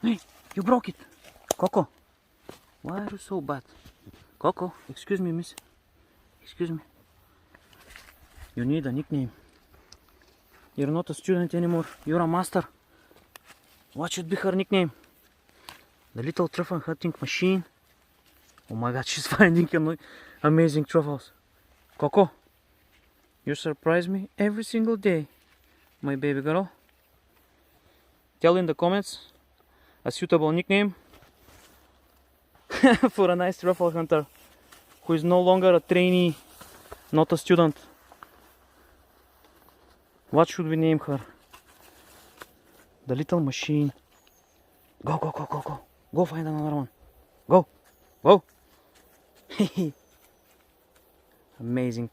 Hey, you broke it. Coco, why are you so bad? Coco, excuse me, miss. Excuse me. You need a nickname. You're not a student anymore. You're a master. What should be her nickname? The little truffle hunting machine. Oh my god, she's finding amazing truffles. Coco, you surprise me every single day, my baby girl. Tell in the comments a suitable nickname for a nice truffle hunter who is no longer a trainee, not a student. What should we name her? The little machine. Go, go, go, go, go. Go find another one. Go, go. Amazing.